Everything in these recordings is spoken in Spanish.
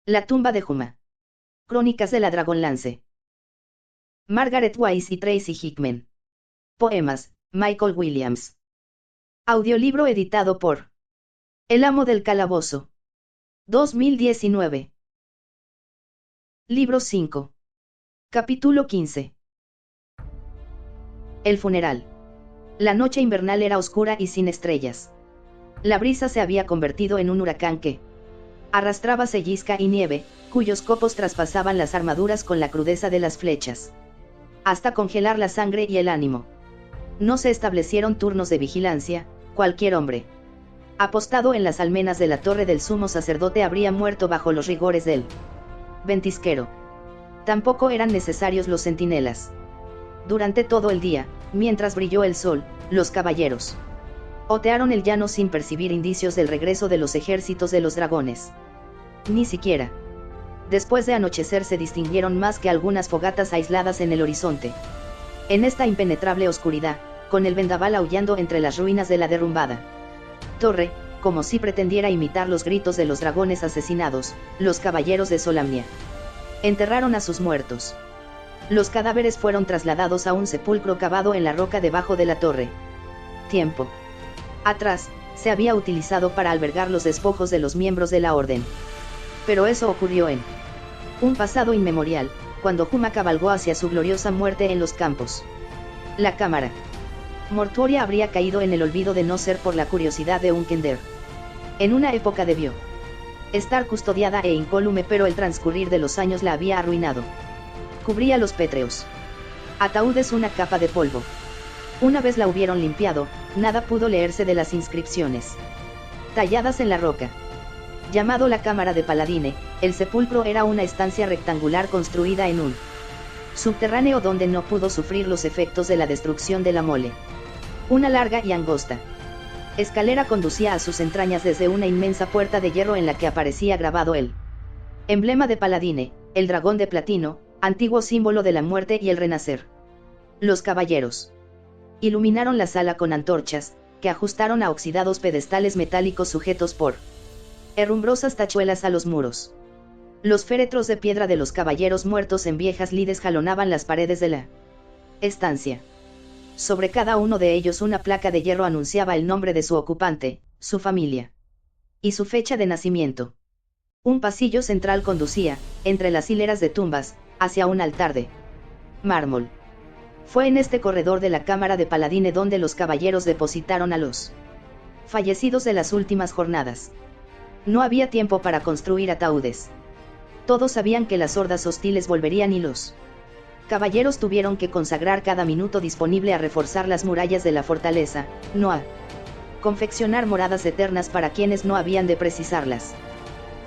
La tumba de Huma. Crónicas de la Dragonlance. Margaret Wise y Tracy Hickman. Poemas, Michael Williams. Audiolibro editado por El Amo del Calabozo. 2019. Libro 5. Capítulo 15. El funeral. La noche invernal era oscura y sin estrellas. La brisa se había convertido en un huracán que arrastraba cellisca y nieve, cuyos copos traspasaban las armaduras con la crudeza de las flechas, hasta congelar la sangre y el ánimo. No se establecieron turnos de vigilancia. Cualquier hombre apostado en las almenas de la torre del sumo sacerdote habría muerto bajo los rigores del ventisquero. Tampoco eran necesarios los centinelas. Durante todo el día, mientras brilló el sol, los caballeros otearon el llano sin percibir indicios del regreso de los ejércitos de los dragones. Ni siquiera después de anochecer se distinguieron más que algunas fogatas aisladas en el horizonte. En esta impenetrable oscuridad, con el vendaval aullando entre las ruinas de la derrumbada torre, como si pretendiera imitar los gritos de los dragones asesinados, los caballeros de Solamnia enterraron a sus muertos. Los cadáveres fueron trasladados a un sepulcro cavado en la roca debajo de la torre. Tiempo atrás, se había utilizado para albergar los despojos de los miembros de la orden. Pero eso ocurrió en un pasado inmemorial, cuando Huma cabalgó hacia su gloriosa muerte en los campos. La cámara mortuoria habría caído en el olvido de no ser por la curiosidad de Unkender. En una época debió estar custodiada e incólume, pero el transcurrir de los años la había arruinado. Cubría los pétreos ataúdes una capa de polvo. Una vez la hubieron limpiado, nada pudo leerse de las inscripciones talladas en la roca. Llamado la Cámara de Paladine, el sepulcro era una estancia rectangular construida en un subterráneo donde no pudo sufrir los efectos de la destrucción de la mole. Una larga y angosta escalera conducía a sus entrañas desde una inmensa puerta de hierro en la que aparecía grabado el emblema de Paladine, el dragón de platino, antiguo símbolo de la muerte y el renacer. Los caballeros iluminaron la sala con antorchas, que ajustaron a oxidados pedestales metálicos sujetos por herrumbrosas tachuelas a los muros. Los féretros de piedra de los caballeros muertos en viejas lides jalonaban las paredes de la estancia. Sobre cada uno de ellos una placa de hierro anunciaba el nombre de su ocupante, su familia y su fecha de nacimiento. Un pasillo central conducía, entre las hileras de tumbas, hacia un altar de mármol. Fue en este corredor de la Cámara de Paladine donde los caballeros depositaron a los fallecidos de las últimas jornadas. No había tiempo para construir ataúdes. Todos sabían que las hordas hostiles volverían y los caballeros tuvieron que consagrar cada minuto disponible a reforzar las murallas de la fortaleza, no a confeccionar moradas eternas para quienes no habían de precisarlas.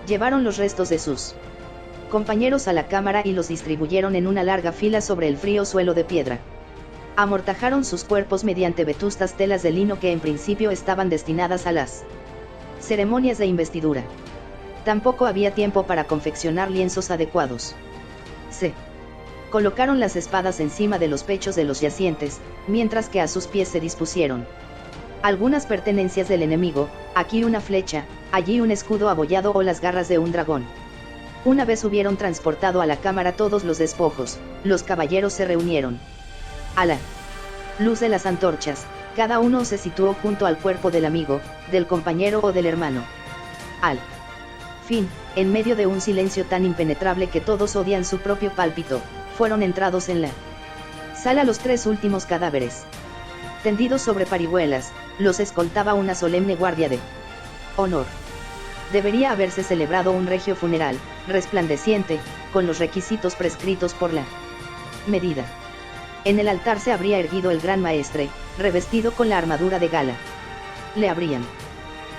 Llevaron los restos de sus compañeros a la cámara y los distribuyeron en una larga fila sobre el frío suelo de piedra. Amortajaron sus cuerpos mediante vetustas telas de lino que en principio estaban destinadas a las ceremonias de investidura. Tampoco había tiempo para confeccionar lienzos adecuados. Se colocaron las espadas encima de los pechos de los yacientes, mientras que a sus pies se dispusieron algunas pertenencias del enemigo, aquí una flecha, allí un escudo abollado o las garras de un dragón. Una vez hubieron transportado a la cámara todos los despojos, los caballeros se reunieron. A la luz de las antorchas, cada uno se situó junto al cuerpo del amigo, del compañero o del hermano. Al fin, en medio de un silencio tan impenetrable que todos odian su propio pálpito, fueron entrados en la sala los tres últimos cadáveres. Tendidos sobre parihuelas, los escoltaba una solemne guardia de honor. Debería haberse celebrado un regio funeral, resplandeciente, con los requisitos prescritos por la medida. En el altar se habría erguido el gran maestre, revestido con la armadura de gala. Le habrían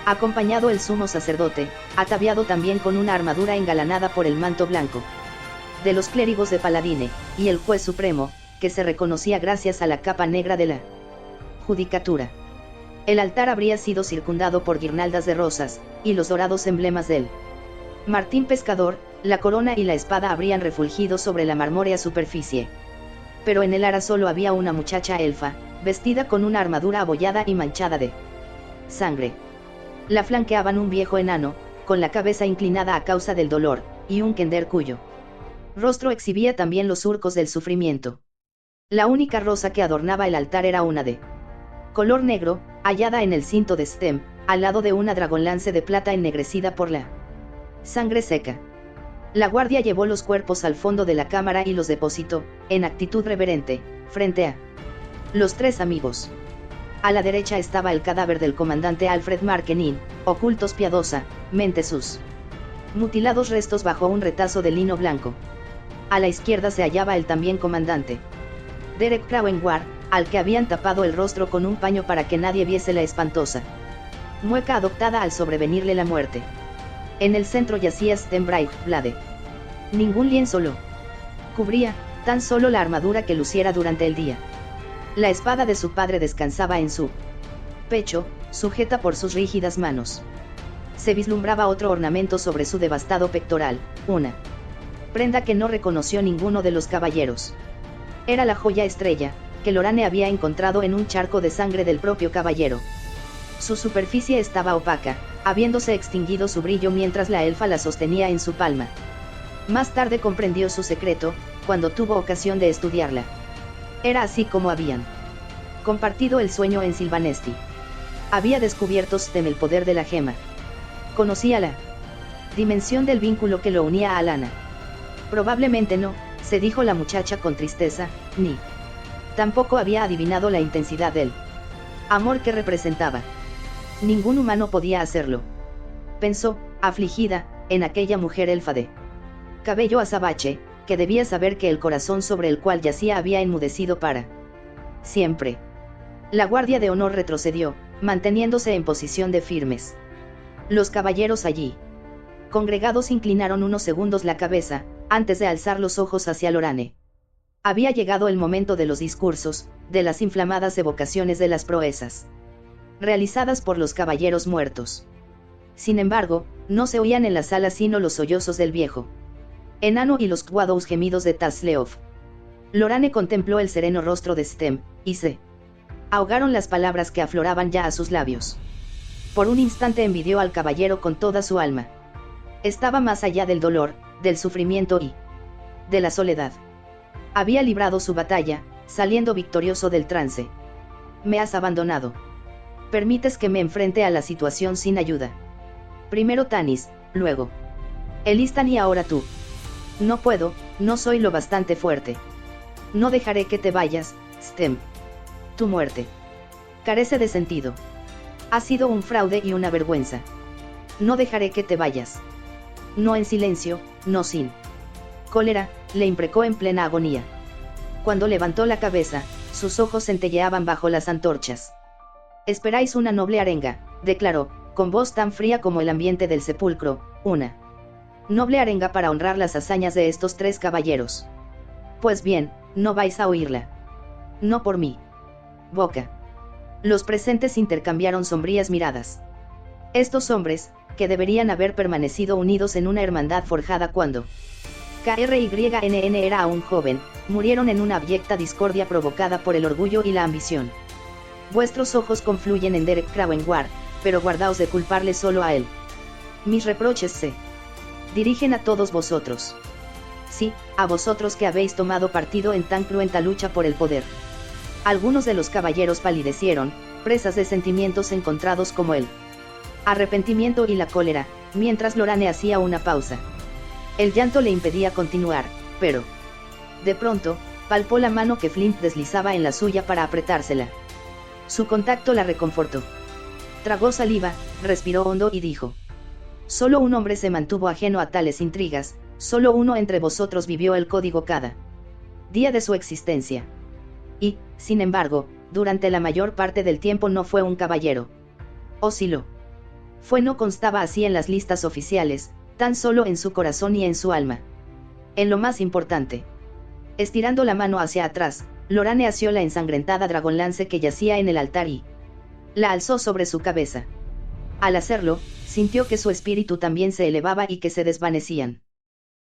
acompañado el sumo sacerdote, ataviado también con una armadura engalanada por el manto blanco de los clérigos de Paladine, y el juez supremo, que se reconocía gracias a la capa negra de la judicatura. El altar habría sido circundado por guirnaldas de rosas, y los dorados emblemas del Martín Pescador, la corona y la espada habrían refulgido sobre la marmórea superficie. Pero en el ara solo había una muchacha elfa, vestida con una armadura abollada y manchada de sangre. La flanqueaban un viejo enano, con la cabeza inclinada a causa del dolor, y un kender cuyo rostro exhibía también los surcos del sufrimiento. La única rosa que adornaba el altar era una de color negro, hallada en el cinto de Stem, al lado de una dragonlance de plata ennegrecida por la sangre seca. La guardia llevó los cuerpos al fondo de la cámara y los depositó, en actitud reverente, frente a los tres amigos. A la derecha estaba el cadáver del comandante Alfred Markenin, ocultos piadosamente sus mutilados restos bajo un retazo de lino blanco. A la izquierda se hallaba el también comandante Derek Crauenwar, al que habían tapado el rostro con un paño para que nadie viese la espantosa mueca adoptada al sobrevenirle la muerte. En el centro yacía Stenbraichblade. Ningún lienzo lo cubría, tan solo la armadura que luciera durante el día. La espada de su padre descansaba en su pecho, sujeta por sus rígidas manos. Se vislumbraba otro ornamento sobre su devastado pectoral, una prenda que no reconoció ninguno de los caballeros. Era la joya estrella, que Lorane había encontrado en un charco de sangre del propio caballero. Su superficie estaba opaca, habiéndose extinguido su brillo mientras la elfa la sostenía en su palma. Más tarde comprendió su secreto, cuando tuvo ocasión de estudiarla. Era así como habían compartido el sueño en Silvanesti. Había descubierto Stem el poder de la gema. Conocía la dimensión del vínculo que lo unía a Lana. Probablemente no, se dijo la muchacha con tristeza, ni tampoco había adivinado la intensidad del amor que representaba. Ningún humano podía hacerlo. Pensó, afligida, en aquella mujer elfa de cabello azabache, que debía saber que el corazón sobre el cual yacía había enmudecido para siempre. La guardia de honor retrocedió, manteniéndose en posición de firmes. Los caballeros allí congregados inclinaron unos segundos la cabeza, antes de alzar los ojos hacia Lorane. Había llegado el momento de los discursos, de las inflamadas evocaciones de las proezas realizadas por los caballeros muertos. Sin embargo, no se oían en la sala sino los sollozos del viejo enano y los cuados gemidos de Tasleov. Lorane contempló el sereno rostro de Stem, y se ahogaron las palabras que afloraban ya a sus labios. Por un instante envidió al caballero con toda su alma. Estaba más allá del dolor, del sufrimiento y de la soledad. Había librado su batalla, saliendo victorioso del trance. Me has abandonado. Permites que me enfrente a la situación sin ayuda. Primero Tanis, luego Elistan y ahora tú. No puedo, no soy lo bastante fuerte. No dejaré que te vayas, Stem. Tu muerte carece de sentido. Ha sido un fraude y una vergüenza. No dejaré que te vayas. No en silencio, no sin cólera, le imprecó en plena agonía. Cuando levantó la cabeza, sus ojos centelleaban bajo las antorchas. Esperáis una noble arenga, declaró, con voz tan fría como el ambiente del sepulcro, una noble arenga para honrar las hazañas de estos tres caballeros. Pues bien, no vais a oírla. No por mí. Boca. Los presentes intercambiaron sombrías miradas. Estos hombres, que deberían haber permanecido unidos en una hermandad forjada cuando KRYNN era aún joven, murieron en una abyecta discordia provocada por el orgullo y la ambición. Vuestros ojos confluyen en Derek Crauenwar, pero guardaos de culparle solo a él. Mis reproches se dirigen a todos vosotros. Sí, a vosotros que habéis tomado partido en tan cruenta lucha por el poder. Algunos de los caballeros palidecieron, presas de sentimientos encontrados como el arrepentimiento y la cólera, mientras Lorane hacía una pausa. El llanto le impedía continuar, pero de pronto, palpó la mano que Flint deslizaba en la suya para apretársela. Su contacto la reconfortó. Tragó saliva, respiró hondo y dijo: solo un hombre se mantuvo ajeno a tales intrigas, solo uno entre vosotros vivió el código cada día de su existencia. Y, sin embargo, durante la mayor parte del tiempo no fue un caballero. O si lo fue, no constaba así en las listas oficiales, tan solo en su corazón y en su alma. En lo más importante. Estirando la mano hacia atrás, Lorane asió la ensangrentada dragonlance que yacía en el altar y la alzó sobre su cabeza. Al hacerlo, sintió que su espíritu también se elevaba y que se desvanecían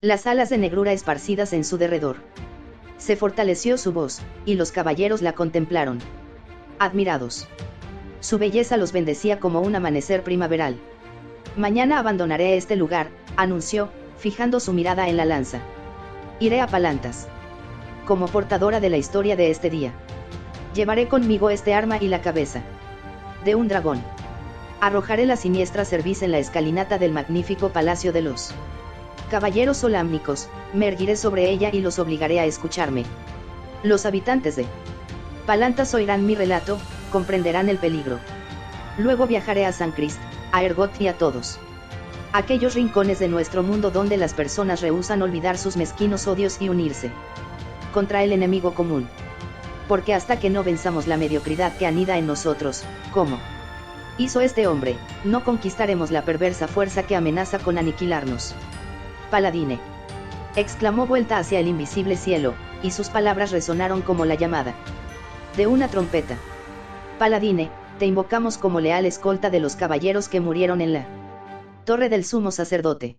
las alas de negrura esparcidas en su derredor. Se fortaleció su voz, y los caballeros la contemplaron, admirados. Su belleza los bendecía como un amanecer primaveral. Mañana abandonaré este lugar, anunció, fijando su mirada en la lanza. Iré a Palantas. Como portadora de la historia de este día. Llevaré conmigo este arma y la cabeza de un dragón. Arrojaré la siniestra cerviz en la escalinata del magnífico palacio de los caballeros solámnicos, me erguiré sobre ella y los obligaré a escucharme. Los habitantes de Palantas oirán mi relato, comprenderán el peligro. Luego viajaré a San Crist, a Ergot y a todos aquellos rincones de nuestro mundo donde las personas rehúsan olvidar sus mezquinos odios y unirse contra el enemigo común. Porque hasta que no venzamos la mediocridad que anida en nosotros, como hizo este hombre, no conquistaremos la perversa fuerza que amenaza con aniquilarnos. Paladine, exclamó vuelta hacia el invisible cielo, y sus palabras resonaron como la llamada de una trompeta. Paladine, te invocamos como leal escolta de los caballeros que murieron en la torre del sumo sacerdote.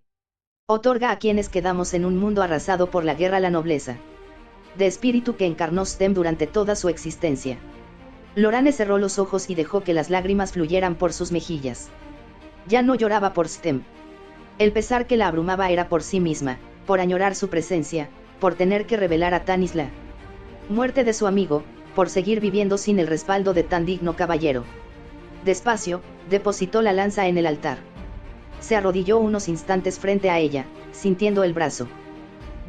Otorga a quienes quedamos en un mundo arrasado por la guerra la nobleza de espíritu que encarnó Stem durante toda su existencia. Lorane cerró los ojos y dejó que las lágrimas fluyeran por sus mejillas. Ya no lloraba por Stem. El pesar que la abrumaba era por sí misma, por añorar su presencia, por tener que revelar a Tanis la muerte de su amigo, por seguir viviendo sin el respaldo de tan digno caballero. Despacio, depositó la lanza en el altar. Se arrodilló unos instantes frente a ella, sintiendo el brazo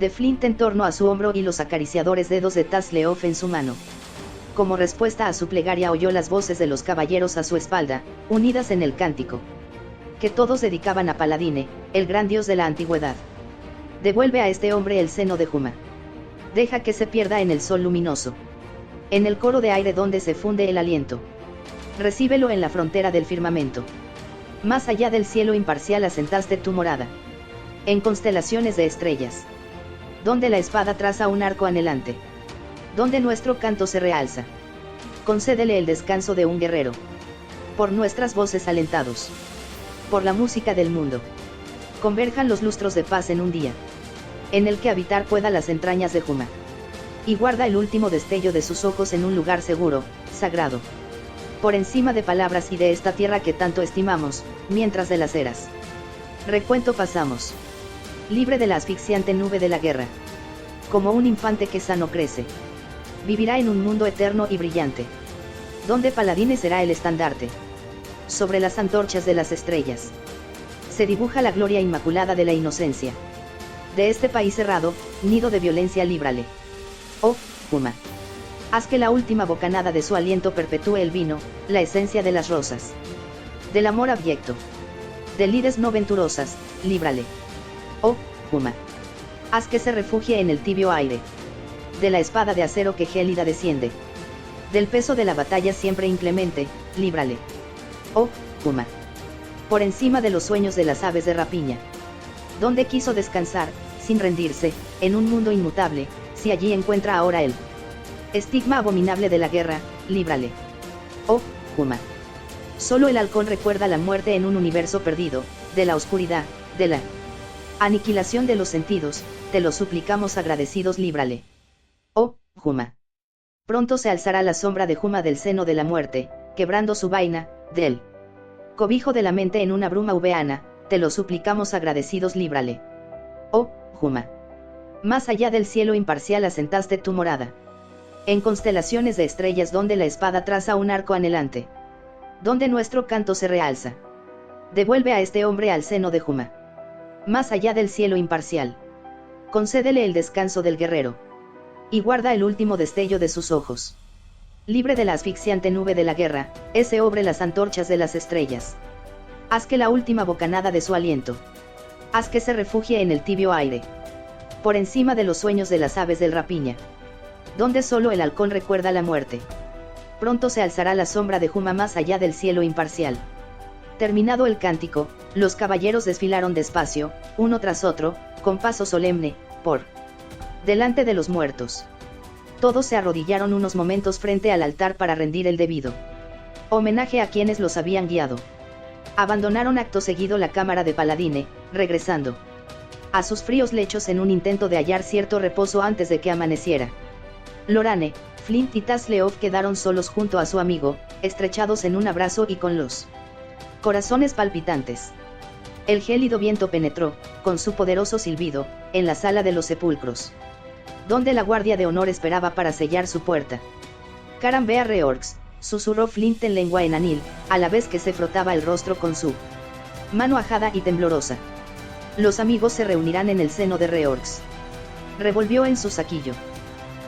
de Flint en torno a su hombro y los acariciadores dedos de Tasleof en su mano. Como respuesta a su plegaria oyó las voces de los caballeros a su espalda, unidas en el cántico que todos dedicaban a Paladine, el gran dios de la antigüedad. Devuelve a este hombre el seno de Juma. Deja que se pierda en el sol luminoso. En el coro de aire donde se funde el aliento. Recíbelo en la frontera del firmamento. Más allá del cielo imparcial asentaste tu morada. En constelaciones de estrellas. Donde la espada traza un arco anhelante. Donde nuestro canto se realza. Concédele el descanso de un guerrero. Por nuestras voces alentados. Por la música del mundo. Converjan los lustros de paz en un día. En el que habitar pueda las entrañas de Juma. Y guarda el último destello de sus ojos en un lugar seguro, sagrado. Por encima de palabras y de esta tierra que tanto estimamos, mientras de las eras. Recuento pasamos. Libre de la asfixiante nube de la guerra. Como un infante que sano crece. Vivirá en un mundo eterno y brillante. Donde Paladine será el estandarte. Sobre las antorchas de las estrellas. Se dibuja la gloria inmaculada de la inocencia. De este país cerrado, nido de violencia líbrale. Oh, Juma. Haz que la última bocanada de su aliento perpetúe el vino, la esencia de las rosas. Del amor abyecto. De lides no venturosas, líbrale. Oh, Juma. Haz que se refugie en el tibio aire. De la espada de acero que gélida desciende. Del peso de la batalla siempre inclemente, líbrale. Oh, Juma. Por encima de los sueños de las aves de rapiña. Donde quiso descansar, sin rendirse, en un mundo inmutable, si allí encuentra ahora el estigma abominable de la guerra, líbrale. Oh, Juma. Solo el halcón recuerda la muerte en un universo perdido, de la oscuridad, de la aniquilación de los sentidos, te lo suplicamos agradecidos, líbrale. Oh, Juma. Pronto se alzará la sombra de Juma del seno de la muerte, quebrando su vaina, del cobijo de la mente en una bruma uveana, te lo suplicamos agradecidos, líbrale. Oh, Juma. Más allá del cielo imparcial asentaste tu morada. En constelaciones de estrellas donde la espada traza un arco anhelante. Donde nuestro canto se realza. Devuelve a este hombre al seno de Juma. Más allá del cielo imparcial. Concédele el descanso del guerrero. Y guarda el último destello de sus ojos. Libre de la asfixiante nube de la guerra, ese obre las antorchas de las estrellas. Haz que la última bocanada de su aliento. Haz que se refugie en el tibio aire. Por encima de los sueños de las aves del rapiña. Donde solo el halcón recuerda la muerte. Pronto se alzará la sombra de Juma más allá del cielo imparcial. Terminado el cántico, los caballeros desfilaron despacio, uno tras otro, con paso solemne, por delante de los muertos. Todos se arrodillaron unos momentos frente al altar para rendir el debido homenaje a quienes los habían guiado. Abandonaron acto seguido la cámara de Paladine, regresando a sus fríos lechos en un intento de hallar cierto reposo antes de que amaneciera. Lorane, Flint y Tasleof quedaron solos junto a su amigo, estrechados en un abrazo y con los corazones palpitantes. El gélido viento penetró, con su poderoso silbido, en la sala de los sepulcros, donde la guardia de honor esperaba para sellar su puerta. Carambea Reorx, susurró Flint en lengua enanil, a la vez que se frotaba el rostro con su mano ajada y temblorosa. Los amigos se reunirán en el seno de Reorx. Revolvió en su saquillo.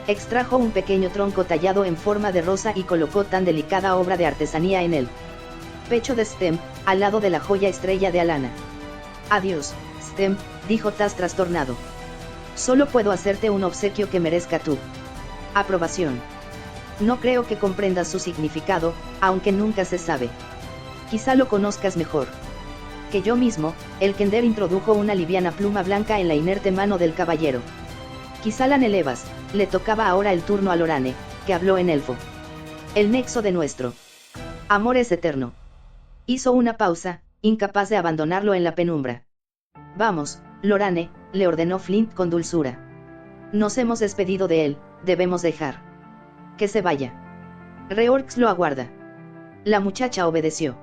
Extrajo un pequeño tronco tallado en forma de rosa y colocó tan delicada obra de artesanía en el pecho de Stem, al lado de la joya estrella de Alana. Adiós, Stem, dijo Tas trastornado. Solo puedo hacerte un obsequio que merezca tu aprobación. No creo que comprendas su significado, aunque nunca se sabe. Quizá lo conozcas mejor que yo mismo. El Kender introdujo una liviana pluma blanca en la inerte mano del caballero. Quizá la Nelevas, le tocaba ahora el turno a Lorane, que habló en elfo. El nexo de nuestro amor es eterno. Hizo una pausa, incapaz de abandonarlo en la penumbra. Vamos, Lorane, le ordenó Flint con dulzura. Nos hemos despedido de él, debemos dejar que se vaya. Reorx lo aguarda. La muchacha obedeció.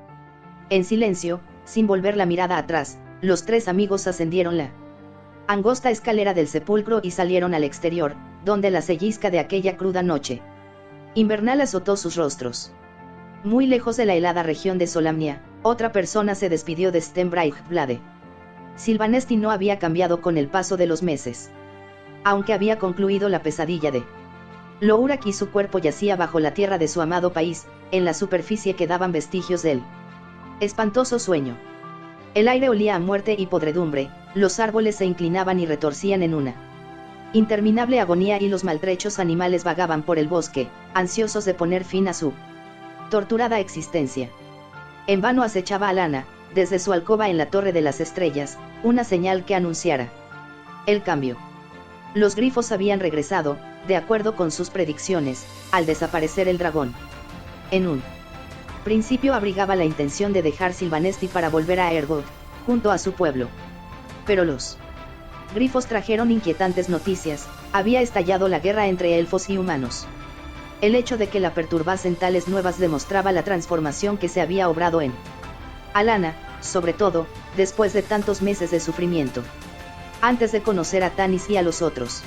En silencio, sin volver la mirada atrás, los tres amigos ascendieron la angosta escalera del sepulcro y salieron al exterior, donde la sellisca de aquella cruda noche invernal azotó sus rostros. Muy lejos de la helada región de Solamnia, otra persona se despidió de Stembraichblade. Sylvanesti no había cambiado con el paso de los meses. Aunque había concluido la pesadilla de Lourak y su cuerpo yacía bajo la tierra de su amado país, en la superficie quedaban vestigios del espantoso sueño. El aire olía a muerte y podredumbre, los árboles se inclinaban y retorcían en una interminable agonía y los maltrechos animales vagaban por el bosque, ansiosos de poner fin a su torturada existencia. En vano acechaba a Lana, desde su alcoba en la Torre de las Estrellas, una señal que anunciara el cambio. Los grifos habían regresado, de acuerdo con sus predicciones, al desaparecer el dragón. En un principio abrigaba la intención de dejar Sylvanesti para volver a Ergoth, junto a su pueblo. Pero los grifos trajeron inquietantes noticias. Había estallado la guerra entre elfos y humanos. El hecho de que la perturbasen tales nuevas demostraba la transformación que se había obrado en Alana, sobre todo, después de tantos meses de sufrimiento. Antes de conocer a Tanis y a los otros.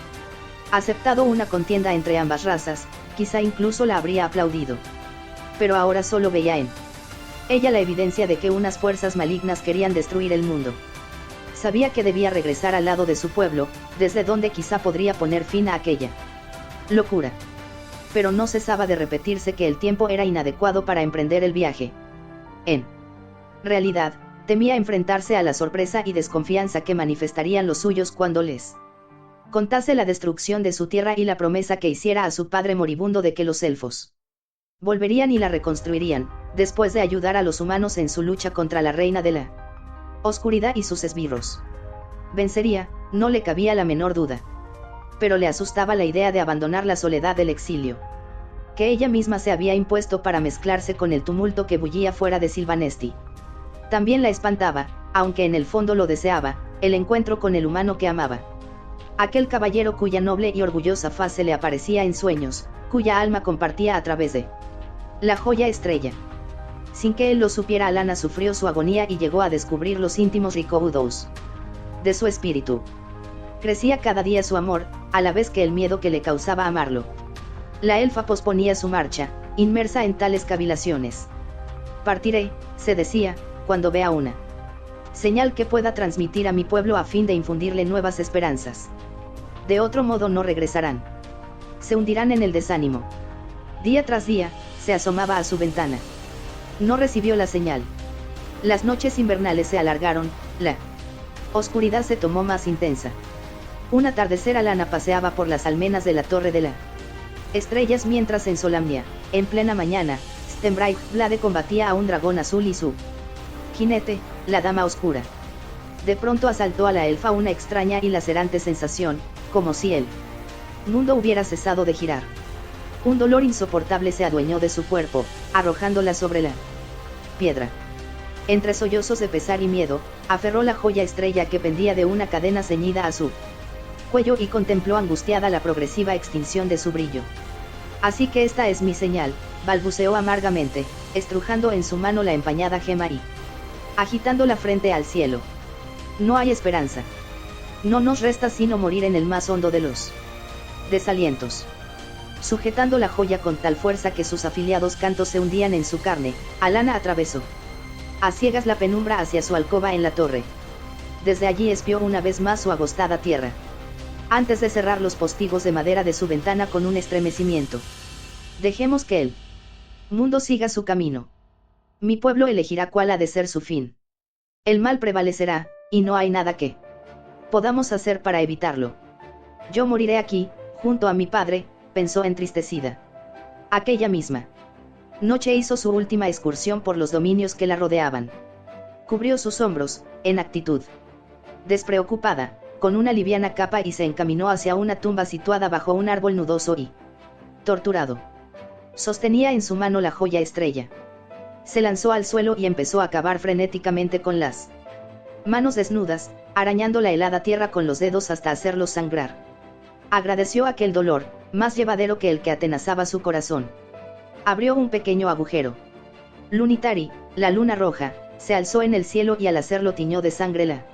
Aceptado una contienda entre ambas razas, quizá incluso la habría aplaudido. Pero ahora solo veía en ella la evidencia de que unas fuerzas malignas querían destruir el mundo. Sabía que debía regresar al lado de su pueblo, desde donde quizá podría poner fin a aquella locura. Pero no cesaba de repetirse que el tiempo era inadecuado para emprender el viaje. En realidad, temía enfrentarse a la sorpresa y desconfianza que manifestarían los suyos cuando les contase la destrucción de su tierra y la promesa que hiciera a su padre moribundo de que los elfos volverían y la reconstruirían, después de ayudar a los humanos en su lucha contra la reina de la oscuridad y sus esbirros. Vencería, no le cabía la menor duda. Pero le asustaba la idea de abandonar la soledad del exilio que ella misma se había impuesto para mezclarse con el tumulto que bullía fuera de Sylvanesti. También la espantaba, aunque en el fondo lo deseaba, el encuentro con el humano que amaba. Aquel caballero cuya noble y orgullosa faz se le aparecía en sueños, cuya alma compartía a través de la joya estrella. Sin que él lo supiera, Alana sufrió su agonía y llegó a descubrir los íntimos recaudos de su espíritu. Crecía cada día su amor, a la vez que el miedo que le causaba amarlo. La elfa posponía su marcha, inmersa en tales cavilaciones. Partiré, se decía, cuando vea una señal que pueda transmitir a mi pueblo a fin de infundirle nuevas esperanzas. De otro modo no regresarán. Se hundirán en el desánimo. Día tras día, se asomaba a su ventana. No recibió la señal. Las noches invernales se alargaron, la oscuridad se tomó más intensa. Un atardecer, Alana paseaba por las almenas de la Torre de la Estrellas mientras en Solamnia, en plena mañana, Stembraichblade combatía a un dragón azul y su jinete, la Dama Oscura. De pronto asaltó a la elfa una extraña y lacerante sensación, como si el mundo hubiera cesado de girar. Un dolor insoportable se adueñó de su cuerpo, arrojándola sobre la piedra. Entre sollozos de pesar y miedo, aferró la joya estrella que pendía de una cadena ceñida a su cuello y contempló angustiada la progresiva extinción de su brillo. Así que esta es mi señal, balbuceó amargamente, estrujando en su mano la empañada gema y agitando la frente al cielo. No hay esperanza. No nos resta sino morir en el más hondo de los desalientos. Sujetando la joya con tal fuerza que sus afilados cantos se hundían en su carne, Alanna atravesó a ciegas la penumbra hacia su alcoba en la torre. Desde allí espió una vez más su agostada tierra, antes de cerrar los postigos de madera de su ventana con un estremecimiento. Dejemos que el mundo siga su camino. Mi pueblo elegirá cuál ha de ser su fin. El mal prevalecerá, y no hay nada que podamos hacer para evitarlo. Yo moriré aquí, junto a mi padre, pensó entristecida. Aquella misma noche hizo su última excursión por los dominios que la rodeaban. Cubrió sus hombros, en actitud despreocupada, con una liviana capa y se encaminó hacia una tumba situada bajo un árbol nudoso y torturado. Sostenía en su mano la joya estrella. Se lanzó al suelo y empezó a cavar frenéticamente con las manos desnudas, arañando la helada tierra con los dedos hasta hacerlos sangrar. Agradeció aquel dolor, más llevadero que el que atenazaba su corazón. Abrió un pequeño agujero. Lunitari, la luna roja, se alzó en el cielo y al hacerlo tiñó de sangre la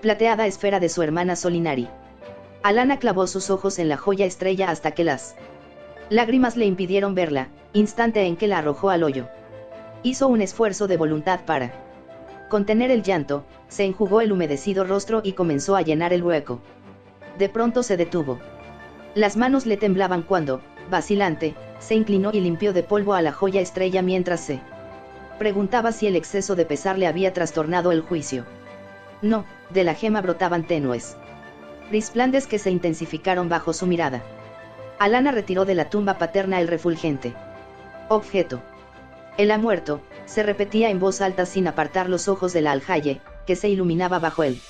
plateada esfera de su hermana Solinari. Alanna clavó sus ojos en la joya estrella hasta que las lágrimas le impidieron verla, instante en que la arrojó al hoyo. Hizo un esfuerzo de voluntad para contener el llanto, se enjugó el humedecido rostro y comenzó a llenar el hueco. De pronto se detuvo. Las manos le temblaban cuando, vacilante, se inclinó y limpió de polvo a la joya estrella mientras se preguntaba si el exceso de pesar le había trastornado el juicio. No, de la gema brotaban tenues resplandes que se intensificaron bajo su mirada. Alanna retiró de la tumba paterna el refulgente objeto. Él ha muerto, se repetía en voz alta sin apartar los ojos de la aljaye, que se iluminaba bajo el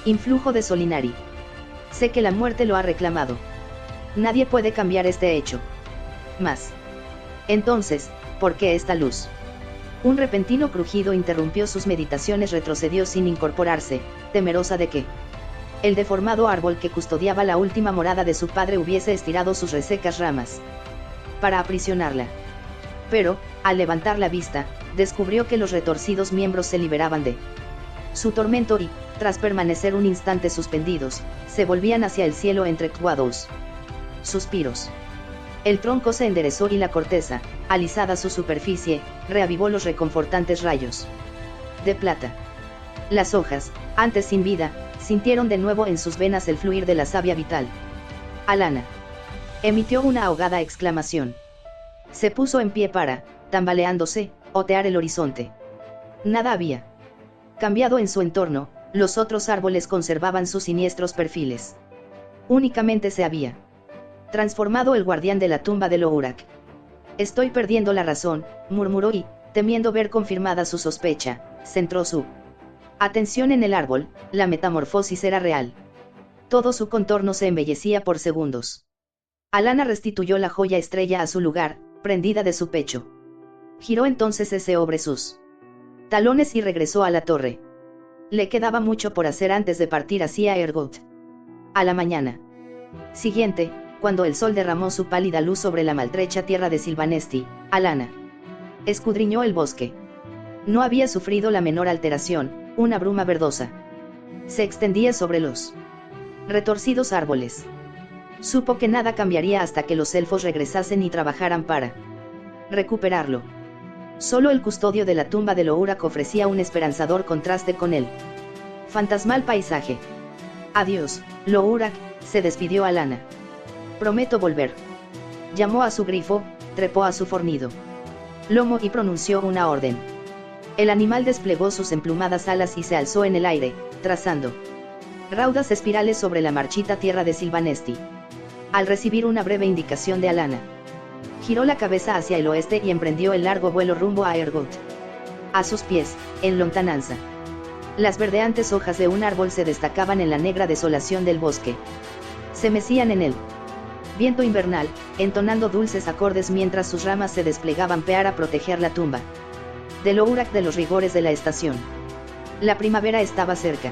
influjo de Solinari. Sé que la muerte lo ha reclamado. Nadie puede cambiar este hecho. Mas, entonces, ¿por qué esta luz? Un repentino crujido interrumpió sus meditaciones. Retrocedió sin incorporarse, temerosa de que el deformado árbol que custodiaba la última morada de su padre hubiese estirado sus resecas ramas para aprisionarla. Pero, al levantar la vista, descubrió que los retorcidos miembros se liberaban de su tormento y, tras permanecer un instante suspendidos, se volvían hacia el cielo entre cuados suspiros. El tronco se enderezó y la corteza, alisada su superficie, reavivó los reconfortantes rayos de plata. Las hojas, antes sin vida, sintieron de nuevo en sus venas el fluir de la savia vital. Alanna emitió una ahogada exclamación. Se puso en pie para, tambaleándose, otear el horizonte. Nada había cambiado en su entorno, los otros árboles conservaban sus siniestros perfiles. Únicamente se había transformado el guardián de la tumba de Lourak. Estoy perdiendo la razón, murmuró y, temiendo ver confirmada su sospecha, centró su atención en el árbol. La metamorfosis era real. Todo su contorno se embellecía por segundos. Alanna restituyó la joya estrella a su lugar, prendida de su pecho. Giró entonces ese sobre sus talones y regresó a la torre. Le quedaba mucho por hacer antes de partir hacia Ergot. A la mañana siguiente, cuando el sol derramó su pálida luz sobre la maltrecha tierra de Silvanesti, Alanna escudriñó el bosque. No había sufrido la menor alteración. Una bruma verdosa se extendía sobre los retorcidos árboles. Supo que nada cambiaría hasta que los elfos regresasen y trabajaran para recuperarlo. Solo el custodio de la tumba de Lourak ofrecía un esperanzador contraste con el fantasmal paisaje. Adiós, Lourak, se despidió Alanna. Prometo volver. Llamó a su grifo, trepó a su fornido lomo y pronunció una orden. El animal desplegó sus emplumadas alas y se alzó en el aire, trazando raudas espirales sobre la marchita tierra de Silvanesti. Al recibir una breve indicación de Alanna, giró la cabeza hacia el oeste y emprendió el largo vuelo rumbo a Ergot. A sus pies, en lontananza, las verdeantes hojas de un árbol se destacaban en la negra desolación del bosque. Se mecían en el viento invernal, entonando dulces acordes mientras sus ramas se desplegaban para proteger la tumba de Lourak de los rigores de la estación. La primavera estaba cerca.